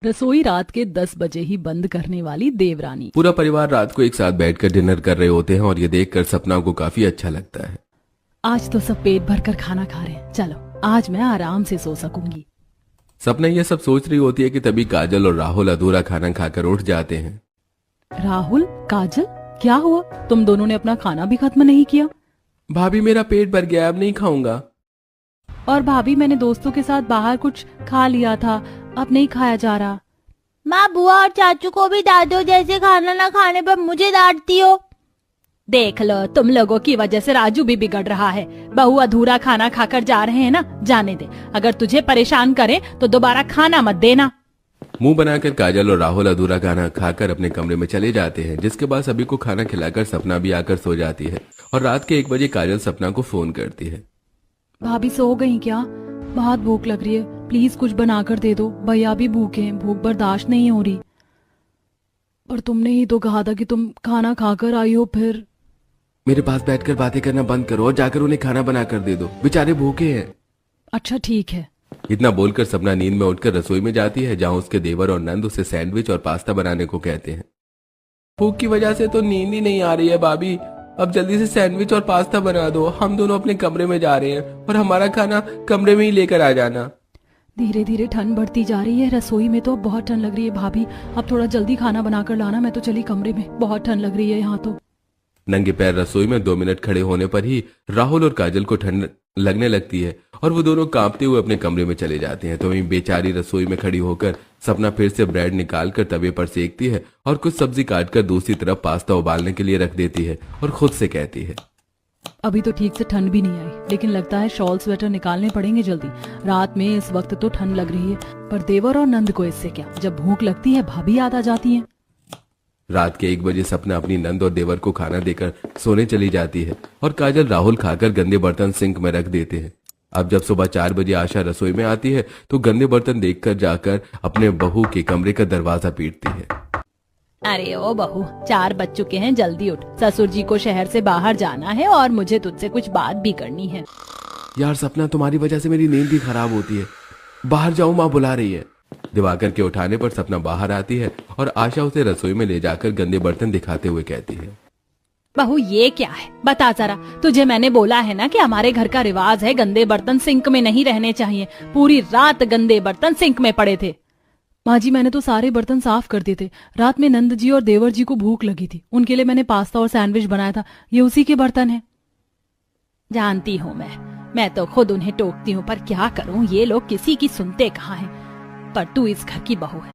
रसोई रात के 10 बजे ही बंद करने वाली देवरानी। पूरा परिवार रात को एक साथ बैठकर डिनर कर रहे होते हैं और ये देखकर सपना को काफी अच्छा लगता है। आज तो सब पेट भर कर खाना खा रहे हैं, चलो आज मैं आराम से सो सकूंगी। सपना ये सब सोच रही होती है कि तभी काजल और राहुल अधूरा खाना खाकर उठ जाते हैं। राहुल, काजल, क्या हुआ? तुम दोनों ने अपना खाना भी खत्म नहीं किया? भाभी मेरा पेट भर गया, अब नहीं खाऊंगा। और भाभी, मैंने दोस्तों के साथ बाहर कुछ खा लिया था, अब नहीं खाया जा रहा। माँ, बुआ और चाचू को भी डांटो, जैसे खाना ना खाने पर मुझे डांटती हो। देख लो, तुम लोगों की वजह से राजू भी बिगड़ रहा है। बहू अधूरा खाना खाकर जा रहे हैं ना, जाने दे। अगर तुझे परेशान करें तो दोबारा खाना मत देना। मुंह बनाकर काजल और राहुल अधूरा खाना खाकर अपने कमरे में चले जाते हैं, जिसके बाद सभी को खाना खिलाकर सपना भी आकर सो जाती है। और रात के 1 बजे काजल सपना को फोन करती है। भाभी सो गई क्या? बहुत भूख लग रही है, प्लीज कुछ बनाकर दे दो। भैया भी भूखे हैं, भूख बर्दाश्त नहीं हो रही। और तुमने ही तो कहा था कि तुम खाना खाकर आई हो। फिर मेरे पास बैठकर बातें करना बंद करो और जाकर उन्हें खाना बनाकर दे दो, बेचारे भूखे हैं। अच्छा ठीक है। इतना बोलकर सपना नींद में उठकर रसोई में जाती है, जहां उसके देवर और नंद उसे सैंडविच और पास्ता बनाने को कहते हैं। भूख की वजह से तो नींद ही नहीं आ रही है भाभी, अब जल्दी से सैंडविच और पास्ता बना दो। हम दोनों अपने कमरे में जा रहे हैं और हमारा खाना कमरे में ही लेकर आ जाना। धीरे धीरे ठंड बढ़ती जा रही है, रसोई में तो बहुत ठंड लग रही है। भाभी अब थोड़ा जल्दी खाना बनाकर लाना, मैं तो चली कमरे में, बहुत ठंड लग रही है यहाँ तो। नंगे पैर रसोई में 2 मिनट खड़े होने पर ही राहुल और काजल को ठंड लगने लगती है और वो दोनों कांपते हुए अपने कमरे में चले जाते हैं। तो वहीं बेचारी रसोई में खड़ी होकर सपना फिर से ब्रेड निकालकर तवे पर सेकती है और कुछ सब्जी काटकर दूसरी तरफ पास्ता उबालने के लिए रख देती है और खुद से कहती है, अभी तो ठीक से ठंड भी नहीं आई, लेकिन लगता है शॉल स्वेटर निकालने पड़ेंगे जल्दी। रात में इस वक्त तो ठंड लग रही है, पर देवर और नंद को इससे क्या, जब भूख लगती है भाभी याद आ जाती है। रात के 1 बजे सपना अपनी नंद और देवर को खाना देकर सोने चली जाती है और काजल राहुल खाकर गंदे बर्तन सिंक में रख देते हैं। अब जब सुबह 4 बजे आशा रसोई में आती है तो गंदे बर्तन देखकर जाकर अपने बहू के कमरे का दरवाजा पीटती है। अरे ओ बहू, 4 बज चुके हैं, जल्दी उठ। ससुर जी को शहर से बाहर जाना है और मुझे तुझसे कुछ बात भी करनी है। यार सपना, तुम्हारी वजह से मेरी नींद भी खराब होती है, बाहर जाओ, माँ बुला रही है। दिवाकर के उठाने पर सपना बाहर आती है और आशा उसे रसोई में ले जाकर गंदे बर्तन दिखाते हुए कहती है, बहू ये क्या है, बता जरा। तुझे मैंने बोला है ना कि हमारे घर का रिवाज है, गंदे बर्तन सिंक में नहीं रहने चाहिए। पूरी रात गंदे बर्तन सिंक में पड़े थे। माँ जी, मैंने तो सारे बर्तन साफ कर दिए थे। रात में नंद जी और देवर जी को भूख लगी थी, उनके लिए मैंने पास्ता और सैंडविच बनाया था, ये उसी के बर्तन हैं। जानती हूँ मैं तो खुद उन्हें टोकती हूँ, पर क्या करूँ, ये लोग किसी की सुनते कहाँ हैं। पर तू इस घर की बहू है,